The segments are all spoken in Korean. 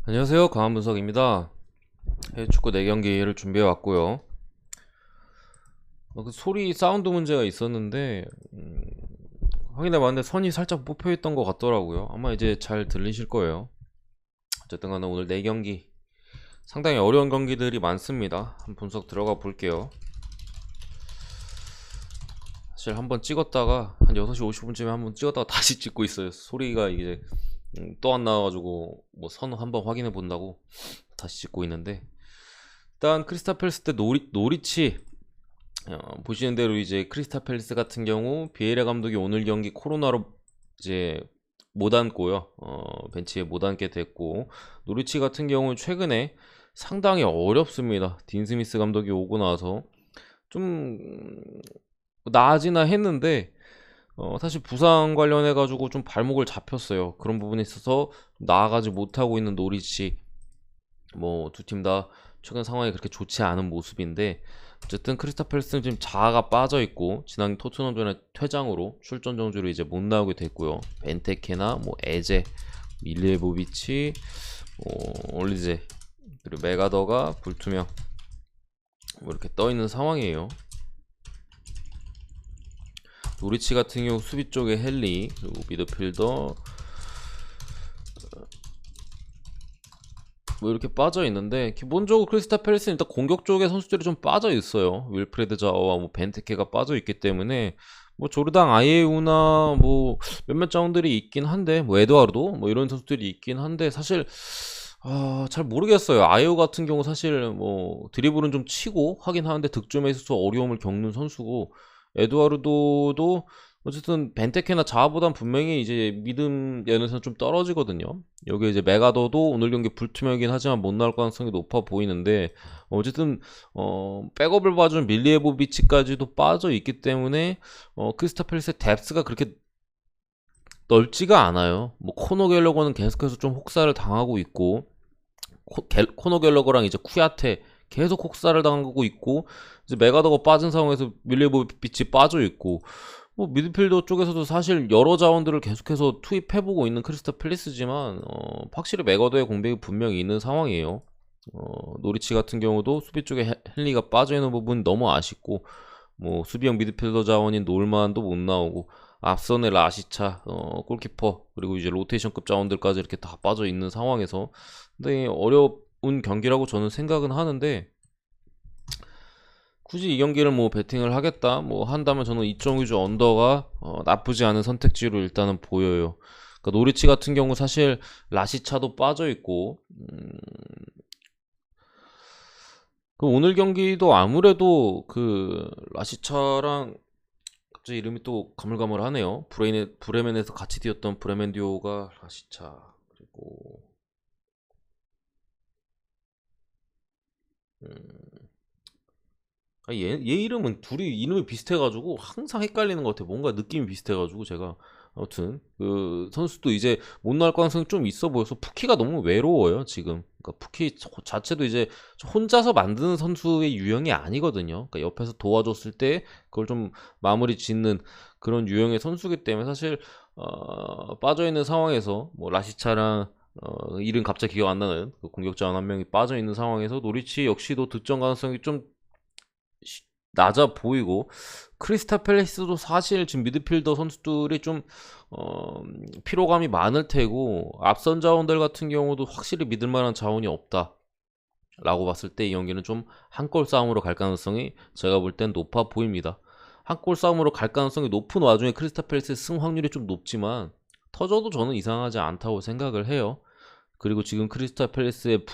안녕하세요. 강한분석입니다. 해외축구 4경기를 준비해 왔고요. 그 소리 사운드 문제가 있었는데 확인해 봤는데 선이 살짝 뽑혀 있던 것 같더라고요. 아마 이제 잘 들리실 거예요. 어쨌든 간에 오늘 4경기 상당히 어려운 경기들이 많습니다. 한번 분석 들어가 볼게요. 사실 한번 찍었다가 한 6시 50분쯤에 한번 찍었다가 다시 찍고 있어요. 소리가 이제 또 안 나와가지고 뭐 선 한번 확인해 본다고 다시 찍고 있는데, 일단 크리스탈 팰리스 때 노리치 보시는 대로 이제 크리스탈 팰리스 같은 경우 비에이라 감독이 오늘 경기 코로나로 이제 못 앉고요. 벤치에 못 앉게 됐고, 노리치 같은 경우는 최근에 상당히 어렵습니다. 딘 스미스 감독이 오고 나서 좀 나아지나 했는데 사실 부상 관련해 가지고 좀 발목을 잡혔어요. 그런 부분에 있어서 나아가지 못하고 있는 노리치, 뭐 두 팀 다 최근 상황이 그렇게 좋지 않은 모습인데, 어쨌든 크리스탈 팰리스는 지금 자아가 빠져 있고 지난 토트넘전에 퇴장으로 출전 정지로 이제 못 나오게 됐고요. 벤테케나 뭐 에제, 밀리에보비치, 올리제, 그리고 메가더가 불투명 뭐 이렇게 떠 있는 상황이에요. 노리치 같은 경우 수비 쪽에 헨리, 그리고 미드필더 뭐 이렇게 빠져 있는데, 기본적으로 크리스탈 팰리스는 일단 공격 쪽에 선수들이 좀 빠져 있어요. 윌프레드 자어와 뭐 벤테케가 빠져 있기 때문에 뭐 조르당 아예우나 뭐 몇몇 자원들이 있긴 한데, 뭐 에드와르도 뭐 이런 선수들이 있긴 한데, 사실 잘 모르겠어요. 아예우 같은 경우 사실 뭐 드리블은 좀 치고 하긴 하는데 득점에 있어서 어려움을 겪는 선수고, 에드와르도도 어쨌든 벤테케나 자아보단 분명히 이제 믿음 면에서는 좀 떨어지거든요. 여기 이제 메가더도 오늘 경기 불투명이긴 하지만 못 나올 가능성이 높아 보이는데, 어쨌든 백업을 봐준 밀리에보비치까지도 빠져 있기 때문에 크리스탈 팰리스의 뎁스가 그렇게 넓지가 않아요. 뭐 코너 갤러거는 계속해서 좀 혹사를 당하고 있고, 코너 갤러거랑 이제 쿠야테 계속 혹사를 당하고 있고, 이제 메가더가 빠진 상황에서 밀리에보비치 빠져 있고, 뭐 미드필더 쪽에서도 사실 여러 자원들을 계속해서 투입해보고 있는 크리스탈 팰리스지만 확실히 맥어더의 공백이 분명히 있는 상황이에요. 노리치 같은 경우도 수비 쪽에 헨리가 빠져있는 부분 너무 아쉽고, 뭐 수비형 미드필더 자원인 놀만도 못 나오고, 앞선에 라시차, 골키퍼, 그리고 이제 로테이션급 자원들까지 이렇게 다 빠져있는 상황에서 근데 어려운 경기라고 저는 생각은 하는데, 굳이 이 경기를 뭐 배팅을 하겠다 뭐 한다면 저는 2.5주 언더가 나쁘지 않은 선택지로 일단은 보여요. 그러니까 노리치 같은 경우 사실 라시차도 빠져 있고, 그 오늘 경기도 아무래도 그 라시차랑 갑자기 이름이 또 가물가물하네요. 브레멘에서 같이 뛰었던 브레멘 듀오가 라시차, 그리고 음, 얘 이름은 둘이 이름이 비슷해가지고 항상 헷갈리는 것 같아. 뭔가 느낌이 비슷해가지고 제가. 아무튼 그 선수도 이제 못 나올 가능성이 좀 있어 보여서 푸키가 너무 외로워요 지금. 그러니까 푸키 자체도 이제 혼자서 만드는 선수의 유형이 아니거든요. 그러니까 옆에서 도와줬을 때 그걸 좀 마무리 짓는 그런 유형의 선수기 때문에 사실 빠져 있는 상황에서 뭐 라시차랑 이름 갑자기 기억 안 나는 그 공격자 한 명이 빠져 있는 상황에서 노리치 역시도 득점 가능성이 좀 낮아 보이고, 크리스탈 팰리스도 사실 지금 미드필더 선수들이 좀 피로감이 많을 테고, 앞선 자원들 같은 경우도 확실히 믿을 만한 자원이 없다 라고 봤을 때 이 경기는 좀 한 골 싸움으로 갈 가능성이 제가 볼 땐 높아 보입니다. 한 골 싸움으로 갈 가능성이 높은 와중에 크리스탈 팰리스의 승 확률이 좀 높지만 터져도 저는 이상하지 않다고 생각을 해요. 그리고 지금 크리스탈 팰리스의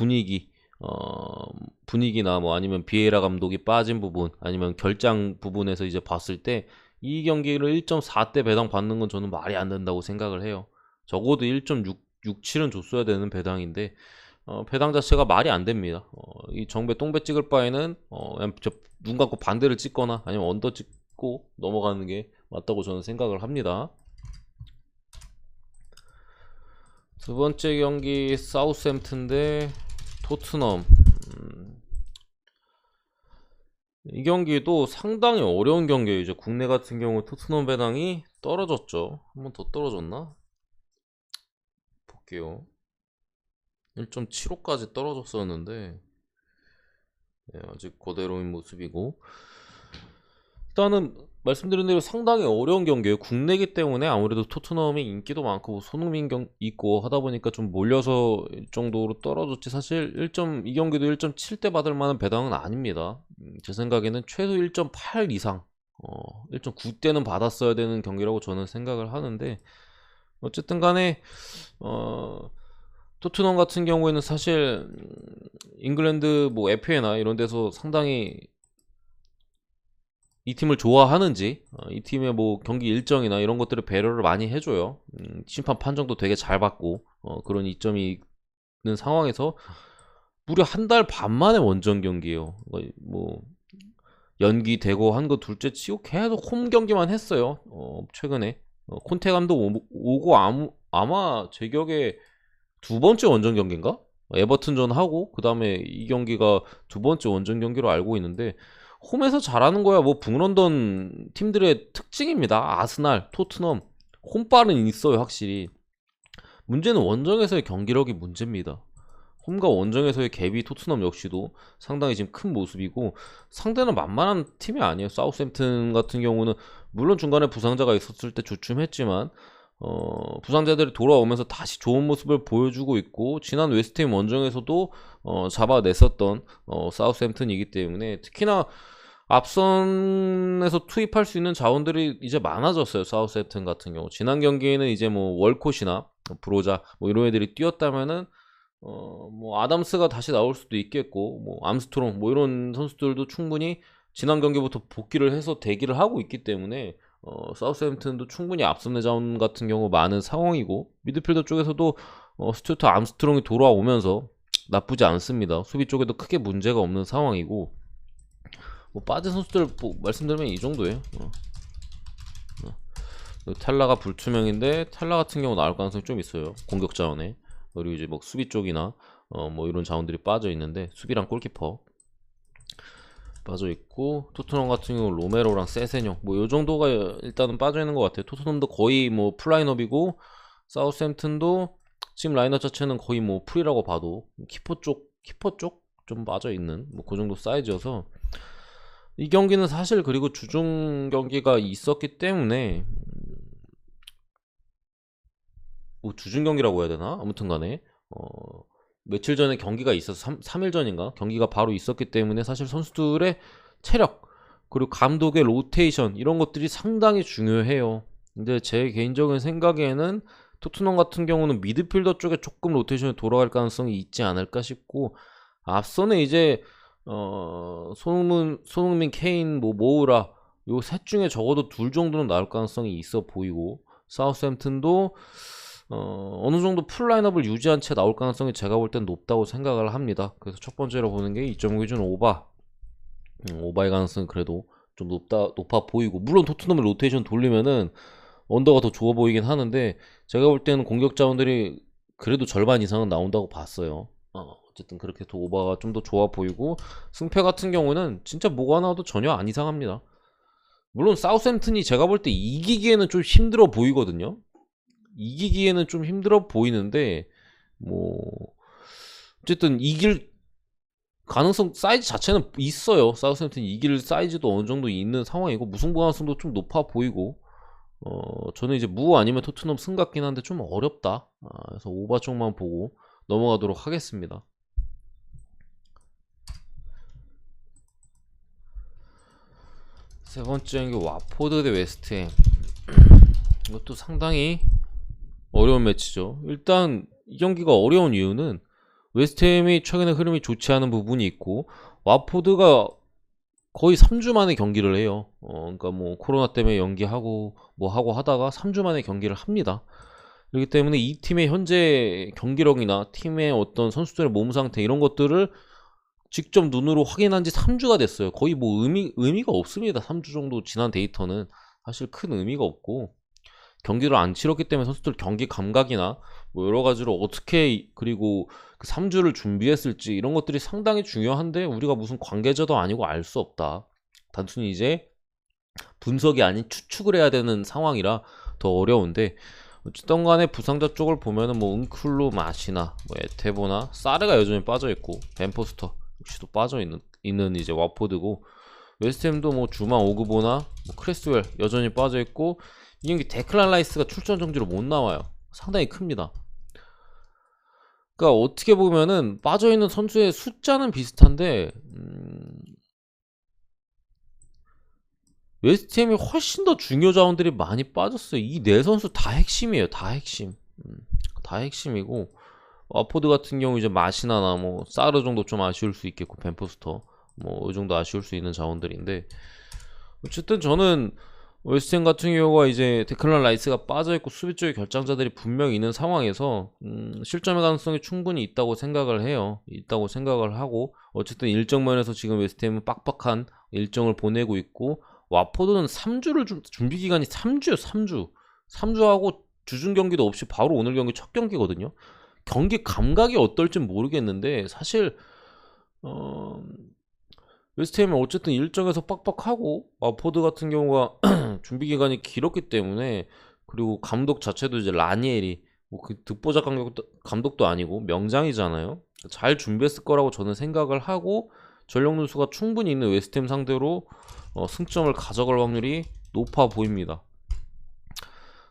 분위기나 뭐 아니면 비에이라 감독이 빠진 부분, 아니면 결장 부분에서 이제 봤을 때 이 경기를 1.4대 배당 받는 건 저는 말이 안 된다고 생각을 해요. 적어도 1.67은 줬어야 되는 배당인데 배당 자체가 말이 안 됩니다. 이 정배 똥배 찍을 바에는 그냥 눈 감고 반대를 찍거나 아니면 언더 찍고 넘어가는 게 맞다고 저는 생각을 합니다. 두 번째 경기 사우스햄튼 대 토트넘. 이 경기도 상당히 어려운 경기예요. 이제 국내 같은 경우 토트넘 배당이 떨어졌죠. 한 번 더 떨어졌나? 볼게요. 1.75까지 떨어졌었는데 아직 그대로인 모습이고, 일단은 말씀드린 대로 상당히 어려운 경기예요. 국내기 때문에 아무래도 토트넘이 인기도 많고 뭐 손흥민 있고 하다 보니까 좀 몰려서 이 정도로 떨어졌지, 사실 이 경기도 1.7대 받을 만한 배당은 아닙니다. 제 생각에는 최소 1.8 이상 1.9대는 받았어야 되는 경기라고 저는 생각을 하는데, 어쨌든 간에 토트넘 같은 경우에는 사실 잉글랜드 뭐 FA나 이런 데서 상당히 이 팀을 좋아하는지, 이 팀의 뭐 경기 일정이나 이런 것들을 배려를 많이 해줘요. 심판 판정도 되게 잘 받고 그런 이점이 있는 상황에서 무려 한 달 반 만에 원정 경기예요. 뭐 연기되고 한 거 둘째 치고 계속 홈 경기만 했어요. 최근에 콘테 감독 오고 아마 제 기억에 두 번째 원정 경기인가? 에버튼전 하고 그 다음에 이 경기가 두 번째 원정 경기로 알고 있는데, 홈에서 잘하는 거야 뭐 북런던 팀들의 특징입니다. 아스날, 토트넘 홈빨은 있어요 확실히. 문제는 원정에서의 경기력이 문제입니다. 홈과 원정에서의 갭이 토트넘 역시도 상당히 지금 큰 모습이고, 상대는 만만한 팀이 아니에요. 사우스햄튼 같은 경우는 물론 중간에 부상자가 있었을 때 주춤했지만 부상자들이 돌아오면서 다시 좋은 모습을 보여주고 있고, 지난 웨스트햄 원정에서도 잡아냈었던 사우스햄튼이기 때문에, 특히나 앞선에서 투입할 수 있는 자원들이 이제 많아졌어요. 사우스햄튼 같은 경우 지난 경기에는 이제 뭐 월콧이나 브로자 뭐 이런 애들이 뛰었다면은 뭐 아담스가 다시 나올 수도 있겠고, 뭐 암스트롱 뭐 이런 선수들도 충분히 지난 경기부터 복귀를 해서 대기를 하고 있기 때문에 사우스햄튼도 충분히 앞선 자원 같은 경우 많은 상황이고, 미드필더 쪽에서도 스튜어트 암스트롱이 돌아오면서 나쁘지 않습니다. 수비 쪽에도 크게 문제가 없는 상황이고, 뭐 빠진 선수들 뭐 말씀드리면 이 정도예요. 탈라가 불투명인데, 탈라 같은 경우 나올 가능성이 좀 있어요. 공격 자원에. 그리고 이제 뭐 수비 쪽이나 뭐 이런 자원들이 빠져 있는데, 수비랑 골키퍼 빠져 있고, 토트넘 같은 경우 로메로랑 세세뇽 뭐 요 정도가 일단은 빠져 있는 것 같아요. 토트넘도 거의 뭐 풀라인업이고, 사우스햄튼도 지금 라인업 자체는 거의 뭐 풀이라고 봐도 키퍼 쪽 좀 빠져 있는 뭐 그 정도 사이즈여서, 이 경기는 사실 그리고 주중 경기가 있었기 때문에 뭐 주중 경기라고 해야 되나? 아무튼 간에 며칠 전에 경기가 있어서 3일 전인가 경기가 바로 있었기 때문에, 사실 선수들의 체력 그리고 감독의 로테이션 이런 것들이 상당히 중요해요. 근데 제 개인적인 생각에는 토트넘 같은 경우는 미드필더 쪽에 조금 로테이션이 돌아갈 가능성이 있지 않을까 싶고, 앞서는 이제 손흥민, 케인, 뭐 모우라 요 셋 중에 적어도 둘 정도는 나올 가능성이 있어 보이고, 사우스햄튼도 어느 정도 풀 라인업을 유지한 채 나올 가능성이 제가 볼 땐 높다고 생각을 합니다. 그래서 첫 번째로 보는 게 2.5 기준 오바의 가능성이 그래도 좀 높아 보이고, 물론 토트넘의 로테이션 돌리면은 언더가 더 좋아 보이긴 하는데, 제가 볼 때는 공격 자원들이 그래도 절반 이상은 나온다고 봤어요. 어쨌든 그렇게 더 오버가 좀 더 좋아 보이고, 승패 같은 경우는 진짜 뭐가 나와도 전혀 안 이상합니다. 물론 사우스햄튼이 제가 볼 때 이기기에는 좀 힘들어 보이거든요. 이기기에는 좀 힘들어 보이는데, 뭐 어쨌든 이길 가능성 사이즈 자체는 있어요. 사우스햄튼 이길 사이즈도 어느 정도 있는 상황이고, 무승부 가능성도 좀 높아 보이고, 저는 이제 무 아니면 토트넘 승 같긴 한데 좀 어렵다. 그래서 오바 쪽만 보고 넘어가도록 하겠습니다. 세 번째 경기 와포드 대 웨스트햄. 이것도 상당히 어려운 매치죠. 일단 이 경기가 어려운 이유는 웨스트햄이 최근에 흐름이 좋지 않은 부분이 있고, 와포드가 거의 3주 만에 경기를 해요. 그러니까 뭐 코로나 때문에 연기하고 뭐 하고 하다가 3주 만에 경기를 합니다. 그렇기 때문에 이 팀의 현재 경기력이나 팀의 어떤 선수들의 몸 상태 이런 것들을 직접 눈으로 확인한 지 3주가 됐어요. 거의 뭐 의미가 없습니다. 3주 정도 지난 데이터는 사실 큰 의미가 없고, 경기를 안 치렀기 때문에 선수들 경기 감각이나 뭐 여러 가지로 어떻게 그리고 그 3주를 준비했을지 이런 것들이 상당히 중요한데, 우리가 무슨 관계자도 아니고 알 수 없다. 단순히 이제 분석이 아닌 추측을 해야 되는 상황이라 더 어려운데, 어쨌든 간에 부상자 쪽을 보면은 뭐 은클루 마시나 뭐 에테보나 사르가 여전히 빠져있고 벤포스터 역시도 빠져있는 이제 와포드고, 웨스트햄도 뭐 주마 오그보나 뭐 크레스웰 여전히 빠져있고, 이 경기 데클란 라이스가 출전 정지로 못 나와요. 상당히 큽니다. 그러니까 어떻게 보면은 빠져있는 선수의 숫자는 비슷한데 웨스트햄이 훨씬 더 중요 자원들이 많이 빠졌어요. 이 네 선수 다 핵심이에요. 다 핵심. 다 핵심이고, 와포드 같은 경우 이제 마시나나 뭐 사르 정도 좀 아쉬울 수 있겠고, 벤포스터 뭐 이 정도 아쉬울 수 있는 자원들인데, 어쨌든 저는 웨스트햄 같은 경우가 이제 데클란 라이스가 빠져있고 수비 쪽에 결장자들이 분명히 있는 상황에서 실점의 가능성이 충분히 있다고 생각을 해요. 있다고 생각을 하고, 어쨌든 일정 면에서 지금 웨스트햄은 빡빡한 일정을 보내고 있고, 와포드는 3주를 준비 기간이 3주요. 3주하고 주중 경기도 없이 바로 오늘 경기 첫 경기거든요. 경기 감각이 어떨지 모르겠는데, 사실 웨스트햄은 어쨌든 일정에서 빡빡하고, 와포드 같은 경우가 준비 기간이 길었기 때문에, 그리고 감독 자체도 이제 라니에리 뭐 그 득보자 감독도 아니고 명장이잖아요. 잘 준비했을 거라고 저는 생각을 하고, 전력 누수가 충분히 있는 웨스트햄 상대로 승점을 가져갈 확률이 높아 보입니다.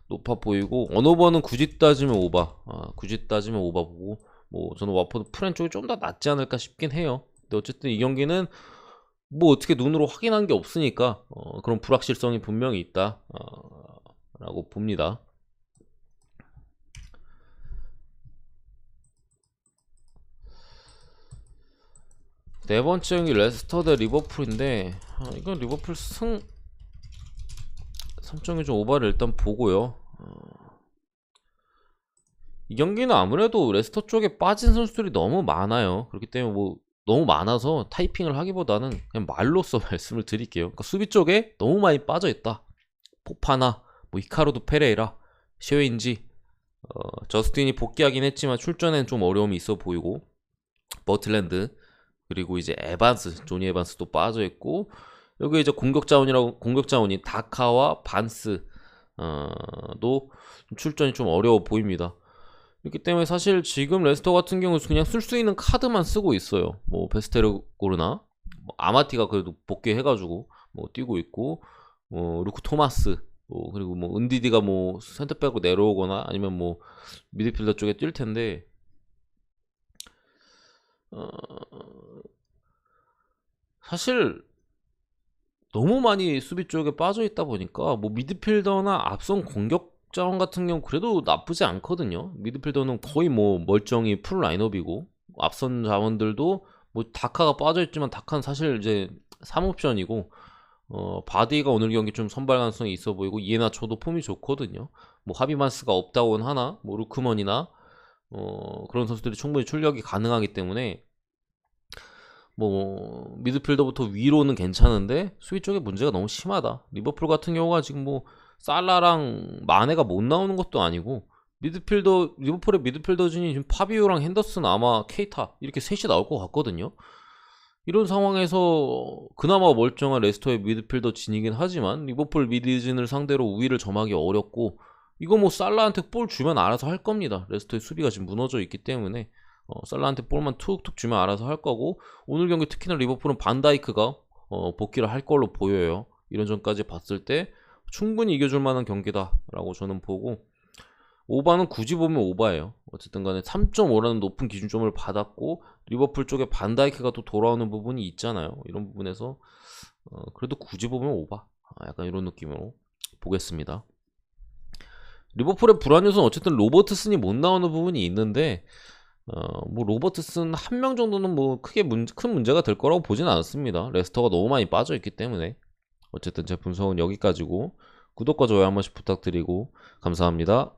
높아 보이고, 언어버는 굳이 따지면 오바. 굳이 따지면 오바 보고, 뭐 저는 와포드 프렌 쪽이 좀 더 낫지 않을까 싶긴 해요. 근데 어쨌든 이 경기는 뭐 어떻게 눈으로 확인한 게 없으니까 그런 불확실성이 분명히 있다 라고 봅니다. 네 번째 경기 레스터 대 리버풀인데, 이건 리버풀 승 3.2 좀 오버를 일단 보고요. 이 경기는 아무래도 레스터 쪽에 빠진 선수들이 너무 많아요. 그렇기 때문에 뭐 너무 많아서 타이핑을 하기보다는 그냥 말로써 말씀을 드릴게요. 그러니까 수비 쪽에 너무 많이 빠져있다. 포파나 뭐 히카루도 페레이라, 쉐웨인지, 저스틴이 복귀하긴 했지만 출전엔 좀 어려움이 있어 보이고, 버틀랜드, 그리고 이제 에반스, 조니 에반스도 빠져있고, 여기 이제 공격 자원이 다카와 반스 도 출전이 좀 어려워 보입니다. 그렇기 때문에 사실 지금 레스터 같은 경우 그냥 쓸 수 있는 카드만 쓰고 있어요. 뭐 베스테르고르나, 뭐 아마티가 그래도 복귀해가지고 뭐 뛰고 있고, 루크 토마스, 그리고 뭐 은디디가 뭐 센터백으로 내려오거나 아니면 뭐 미드필더 쪽에 뛸 텐데, 사실 너무 많이 수비 쪽에 빠져 있다 보니까 뭐 미드필더나 앞선 공격 자원 같은 경우 그래도 나쁘지 않거든요. 미드필더는 거의 뭐 멀쩡히 풀 라인업이고, 앞선 자원들도 뭐 다카가 빠져 있지만 다카는 사실 이제 3옵션이고, 바디가 오늘 경기 좀 선발 가능성이 있어 보이고, 이에나초도 폼이 좋거든요. 뭐 하비만스가 없다고는 하나, 뭐 루크먼이나 그런 선수들이 충분히 출력이 가능하기 때문에 뭐 미드필더부터 위로는 괜찮은데 수비 쪽에 문제가 너무 심하다. 리버풀 같은 경우가 지금 뭐 살라랑 마네가 못 나오는 것도 아니고, 리버풀의 미드필더진이 지금 파비오랑 핸더슨, 아마 케이타 이렇게 셋이 나올 것 같거든요. 이런 상황에서 그나마 멀쩡한 레스터의 미드필더 진이긴 하지만 리버풀 미드진을 상대로 우위를 점하기 어렵고, 이거 뭐 살라한테 볼 주면 알아서 할 겁니다. 레스터의 수비가 지금 무너져 있기 때문에 살라한테 볼만 툭툭 주면 알아서 할 거고, 오늘 경기 특히나 리버풀은 반다이크가 복귀를 할 걸로 보여요. 이런 전까지 봤을 때 충분히 이겨줄 만한 경기다 라고 저는 보고, 오바는 굳이 보면 오바예요. 어쨌든 간에 3.5라는 높은 기준점을 받았고, 리버풀 쪽에 반다이크가 또 돌아오는 부분이 있잖아요. 이런 부분에서 그래도 굳이 보면 오바, 약간 이런 느낌으로 보겠습니다. 리버풀의 불안 요소는 어쨌든 로버트슨이 못 나오는 부분이 있는데, 뭐 로버트슨 한 명 정도는 뭐 크게 큰 문제가 될 거라고 보진 않습니다. 레스터가 너무 많이 빠져 있기 때문에. 어쨌든 제 분석은 여기까지고, 구독과 좋아요 한 번씩 부탁드리고 감사합니다.